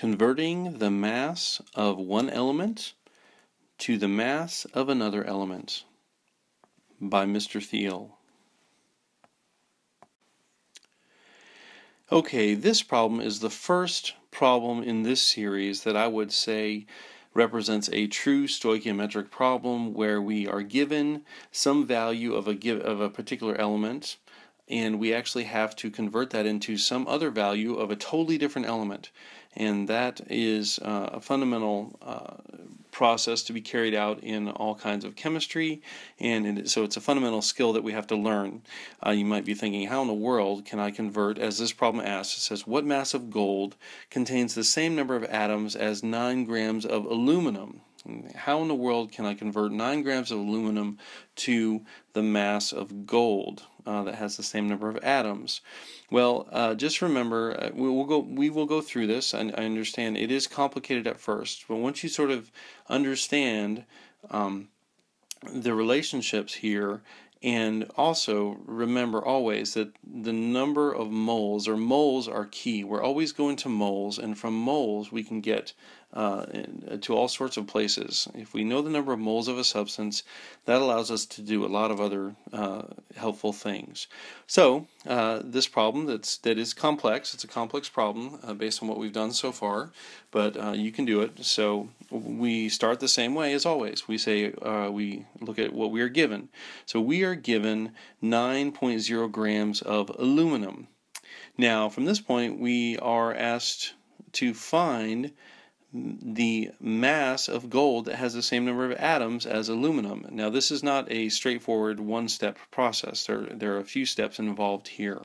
Converting the mass of one element to the mass of another element by Mr. Thiel. Okay, this problem is the first problem in this series that I would say represents a true stoichiometric problem where we are given some value of a particular element, and we actually have to convert that into some other value of a totally different element. And that is a fundamental process to be carried out in all kinds of chemistry, and so it's a fundamental skill that we have to learn. You might be thinking, how in the world can I convert, as this problem asks, it says, what mass of gold contains the same number of atoms as 9 grams of aluminum? How in the world can I convert 9 grams of aluminum to the mass of gold that has the same number of atoms? Well, just remember, we will go through this. I understand it is complicated at first, but once you sort of understand the relationships here, and also remember always that the number of moles are key. We're always going to moles, and from moles we can get to all sorts of places. If we know the number of moles of a substance, that allows us to do a lot of other helpful things. So this problem that is complex. It's a complex problem based on what we've done so far, but you can do it. So we start the same way as always. We say we look at what we are given. So we are given 9.0 grams of aluminum. Now from this point we are asked to find the mass of gold that has the same number of atoms as aluminum. Now this is not a straightforward one-step process. There are a few steps involved here.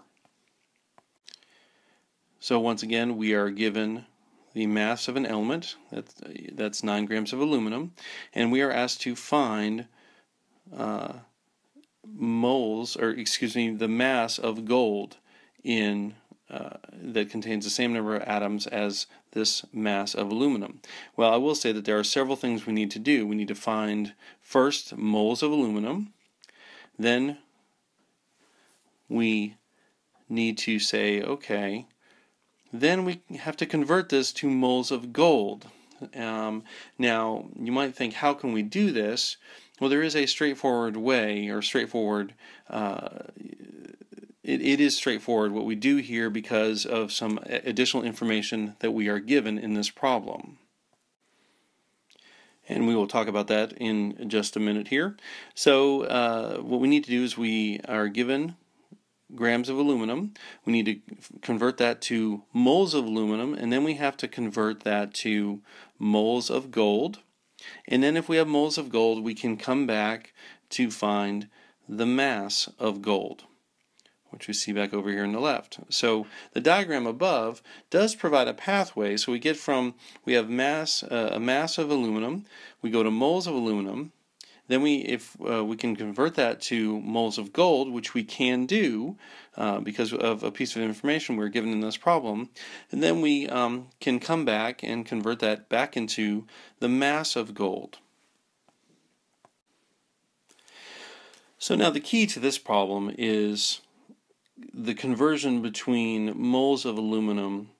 So once again we are given the mass of an element, that's 9 grams of aluminum, and we are asked to find the mass of gold that contains the same number of atoms as this mass of aluminum. Well, I will say that there are several things we need to do. We need to find first moles of aluminum, then we need to say, okay, then we have to convert this to moles of gold. Now, you might think, how can we do this? Well, there is a straightforward way, or straightforward It is straightforward what we do here because of some additional information that we are given in this problem. And we will talk about that in just a minute here. So what we need to do is we are given grams of aluminum. We need to convert that to moles of aluminum, and then we have to convert that to moles of gold. And then if we have moles of gold, we can come back to find the mass of gold, which we see back over here on the left. So the diagram above does provide a pathway. So we have a mass of aluminum, we go to moles of aluminum, then if we can convert that to moles of gold, which we can do because of a piece of information we're given in this problem, and then we can come back and convert that back into the mass of gold. So now the key to this problem is the conversion between moles of aluminum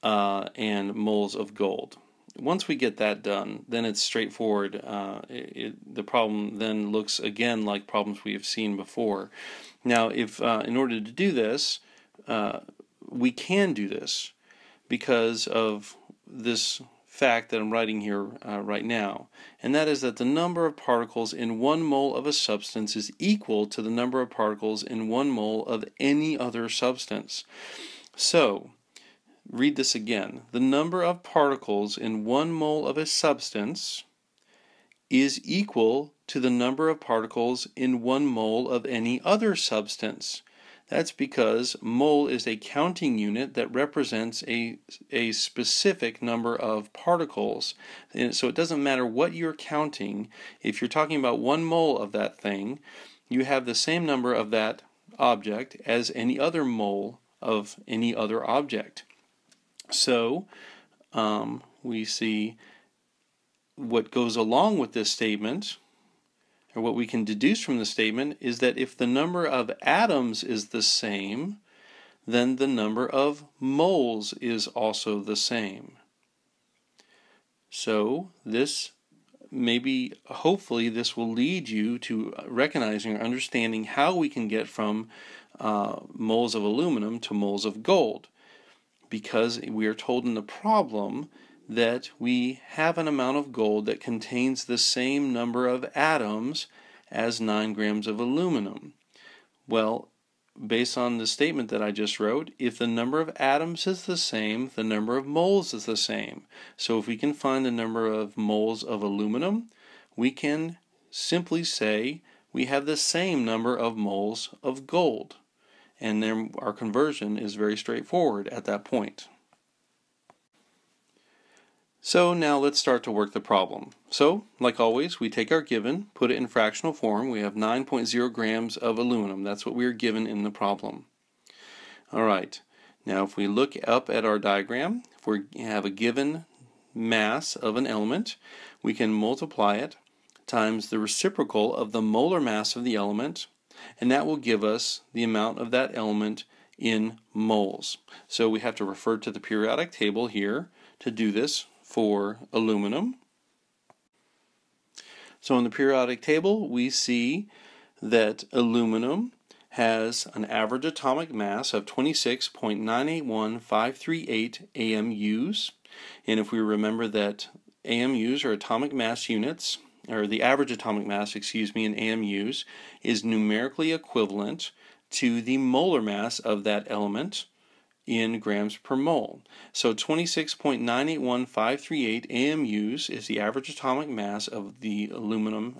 and moles of gold. Once we get that done, then it's straightforward. The problem then looks again like problems we have seen before. Now, if in order to do this, we can do this because of this fact that I'm writing here right now, and that is that the number of particles in 1 mole of a substance is equal to the number of particles in 1 mole of any other substance. So, read this again. The number of particles in 1 mole of a substance is equal to the number of particles in 1 mole of any other substance. That's because mole is a counting unit that represents a specific number of particles. And so it doesn't matter what you're counting. If you're talking about 1 mole of that thing, you have the same number of that object as any other mole of any other object. So we see what goes along with this statement, or what we can deduce from the statement, is that if the number of atoms is the same, then the number of moles is also the same. So this hopefully this will lead you to recognizing or understanding how we can get from moles of aluminum to moles of gold, because we are told in the problem that we have an amount of gold that contains the same number of atoms as 9 grams of aluminum. Well, based on the statement that I just wrote, if the number of atoms is the same, the number of moles is the same. So if we can find the number of moles of aluminum, we can simply say we have the same number of moles of gold. And then our conversion is very straightforward at that point. So now let's start to work the problem. So, like always, we take our given, put it in fractional form. We have 9.0 grams of aluminum. That's what we are given in the problem. Alright, now if we look up at our diagram, if we have a given mass of an element, we can multiply it times the reciprocal of the molar mass of the element, and that will give us the amount of that element in moles. So we have to refer to the periodic table here to do this for aluminum. So in the periodic table, we see that aluminum has an average atomic mass of 26.981538 AMUs. And if we remember that AMUs are atomic mass units, or the average atomic mass, in AMUs, is numerically equivalent to the molar mass of that element in grams per mole. So 26.981538 AMUs is the average atomic mass of the aluminum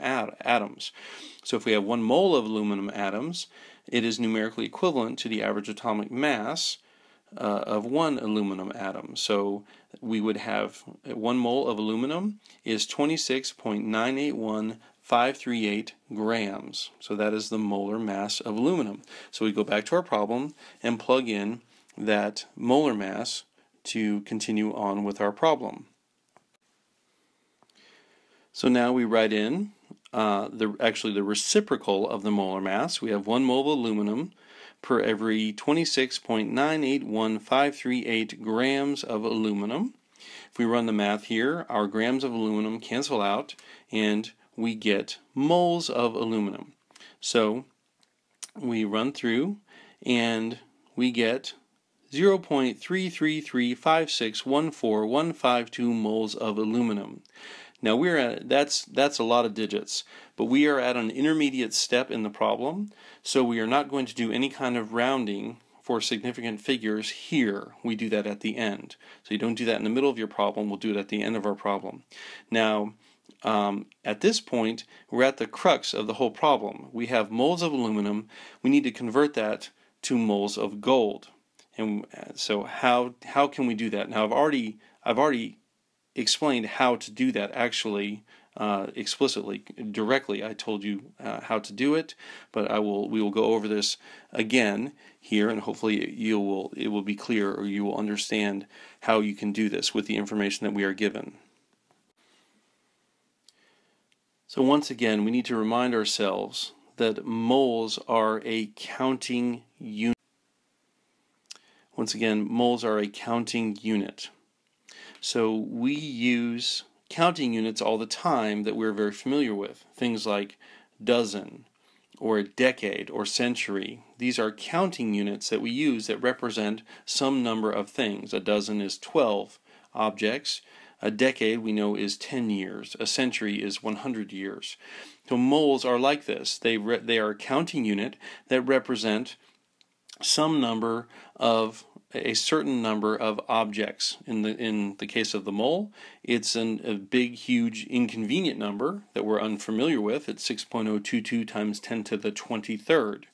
atoms. So if we have 1 mole of aluminum atoms, it is numerically equivalent to the average atomic mass of 1 aluminum atom. So we would have 1 mole of aluminum is 26.981538 grams. So that is the molar mass of aluminum. So we go back to our problem and plug in that molar mass to continue on with our problem. So now we write in the reciprocal of the molar mass. We have 1 mole of aluminum per every 26.981538 grams of aluminum. If we run the math here, our grams of aluminum cancel out and we get moles of aluminum. So we run through and we get 0.3335614,152 moles of aluminum. Now that's a lot of digits, but we are at an intermediate step in the problem, so we are not going to do any kind of rounding for significant figures here. We do that at the end. So you don't do that in the middle of your problem, we'll do it at the end of our problem. Now, at this point, we're at the crux of the whole problem. We have moles of aluminum, we need to convert that to moles of gold. And so how can we do that? Now I've already explained how to do that actually explicitly, directly. I told you how to do it, but we will go over this again here, and hopefully it will be clear, or you will understand how you can do this with the information that we are given. So once again, we need to remind ourselves that moles are a counting unit. Once again, moles are a counting unit. So we use counting units all the time that we're very familiar with. Things like dozen, or decade, or century. These are counting units that we use that represent some number of things. A dozen is 12 objects. A decade, we know, is 10 years. A century is 100 years. So moles are like this. They are a counting unit that represent a certain number of objects. In the case of the mole, it's a big, huge, inconvenient number that we're unfamiliar with. It's 6.022 times 10 to the 23rd.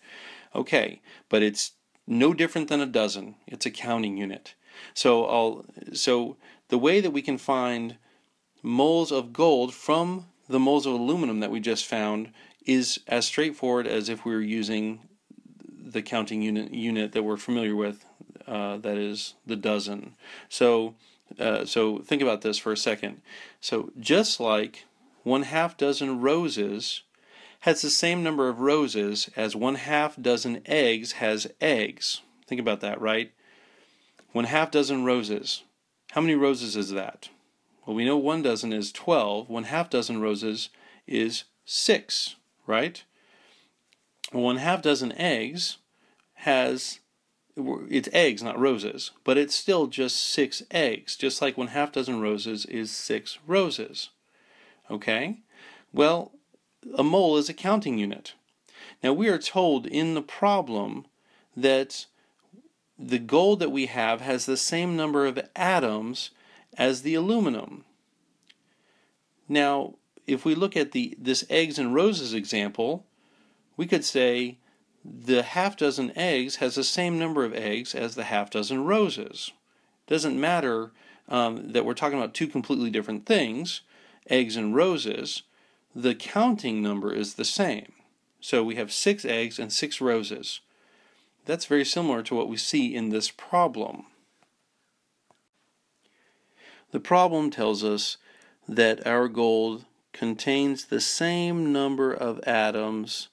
Okay, but it's no different than a dozen. It's a counting unit. So the way that we can find moles of gold from the moles of aluminum that we just found is as straightforward as if we were using the counting unit that we're familiar with, that is the dozen. So think about this for a second. So just like 1/2 dozen roses has the same number of roses as 1/2 dozen eggs has eggs. Think about that, right? 1/2 dozen roses. How many roses is that? Well, we know 1 dozen is 12. 1/2 dozen roses is 6, right? Well, 1/2 dozen eggs it's eggs, not roses, but it's still just 6 eggs, just like 1/2 dozen roses is 6 roses. Okay? Well, a mole is a counting unit. Now, we are told in the problem that the gold that we have has the same number of atoms as the aluminum. Now, if we look at this eggs and roses example, we could say the 1/2 dozen eggs has the same number of eggs as the 1/2 dozen roses. It doesn't matter that we're talking about two completely different things, eggs and roses. The counting number is the same. So we have 6 eggs and 6 roses. That's very similar to what we see in this problem. The problem tells us that our gold contains the same number of atoms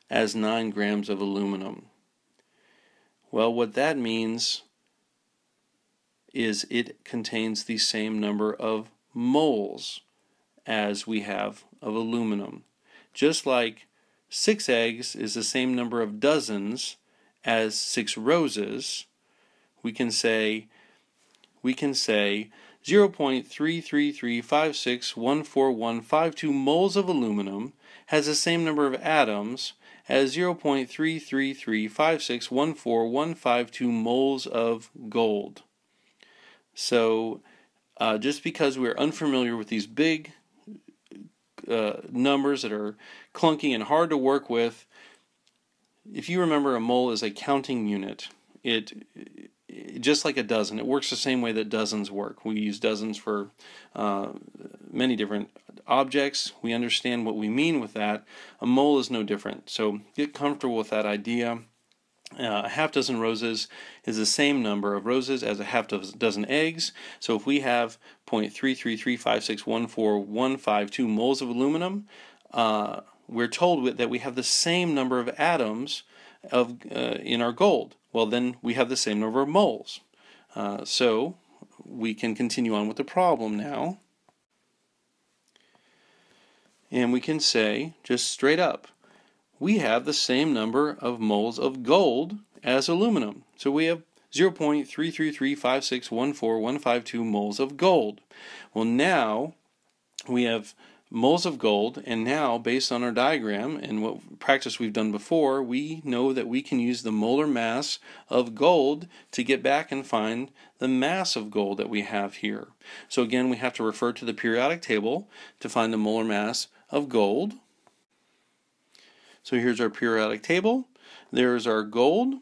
as 9 grams of aluminum. Well, what that means is it contains the same number of moles as we have of aluminum. Just like 6 eggs is the same number of dozens as 6 roses, we can say 0.33356141552 moles of aluminum has the same number of atoms as 0.33356141552 moles of gold. So just because we're unfamiliar with these big numbers that are clunky and hard to work with, if you remember, a mole is a counting unit. It just like a dozen. It works the same way that dozens work. We use dozens for many different objects. We understand what we mean with that. A mole is no different. So get comfortable with that idea. A 1/2 dozen roses is the same number of roses as a 1/2 dozen eggs. So if we have 0.33356141552 moles of aluminum, we're told that we have the same number of atoms in our gold. Well, then we have the same number of moles. So we can continue on with the problem now. And we can say, just straight up, we have the same number of moles of gold as aluminum. So we have 0.33356141552 moles of gold. Well, now we have moles of gold, and now based on our diagram and what practice we've done before, we know that we can use the molar mass of gold to get back and find the mass of gold that we have here. So again, we have to refer to the periodic table to find the molar mass of gold. So here's our periodic table. There's our gold.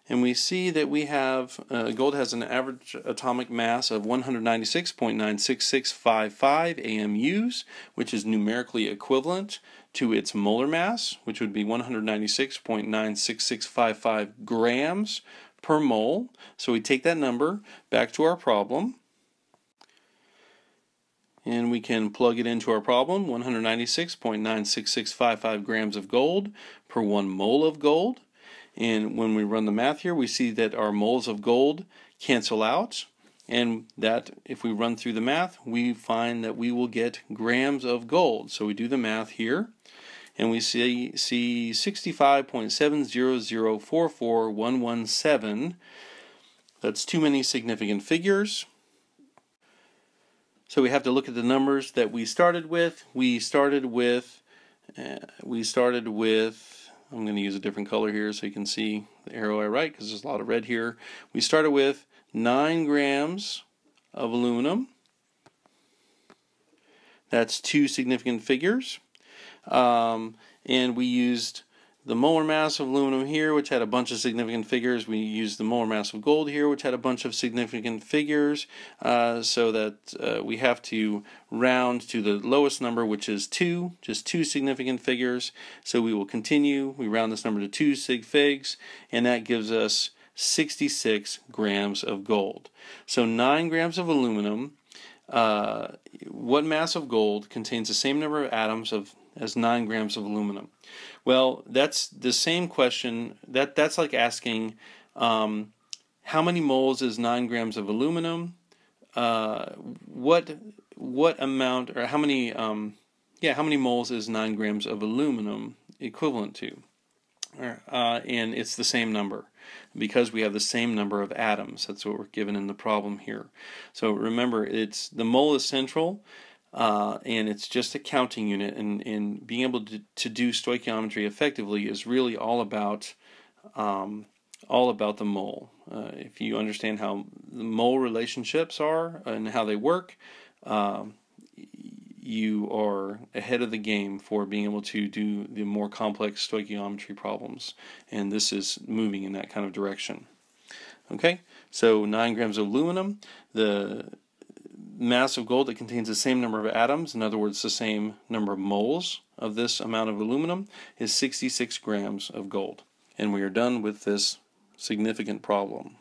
And we see that we have, gold has an average atomic mass of 196.96655 AMUs, which is numerically equivalent to its molar mass, which would be 196.96655 grams per mole. So we take that number back to our problem, and we can plug it into our problem, 196.96655 grams of gold per 1 mole of gold. And when we run the math here, we see that our moles of gold cancel out, and that if we run through the math, we find that we will get grams of gold. So we do the math here, and we see 65.700444117. That's too many significant figures. So we have to look at the numbers that we started with. We started with I'm going to use a different color here so you can see the arrow I write, because there's a lot of red here. We started with 9 grams of aluminum. That's 2 significant figures. And we used the molar mass of aluminum here, which had a bunch of significant figures. We used the molar mass of gold here, which had a bunch of significant figures, so that we have to round to the lowest number, which is 2, just 2 significant figures. So we will continue. We round this number to 2 sig figs, and that gives us 66 grams of gold. So 9 grams of aluminum, what mass of gold contains the same number of atoms as 9 grams of aluminum? Well, that's the same question. That's like asking how many moles is 9 grams of aluminum? what amount, or how many moles is 9 grams of aluminum equivalent to? And it's the same number, because we have the same number of atoms. That's what we're given in the problem here. So remember, it's the mole is central, and it's just a counting unit, and being able to do stoichiometry effectively is really all about the mole. If you understand how the mole relationships are and how they work, you are ahead of the game for being able to do the more complex stoichiometry problems, and this is moving in that kind of direction. Okay, so 9 grams of aluminum, the mass of gold that contains the same number of atoms, in other words the same number of moles of this amount of aluminum, is 66 grams of gold. And we are done with this significant problem.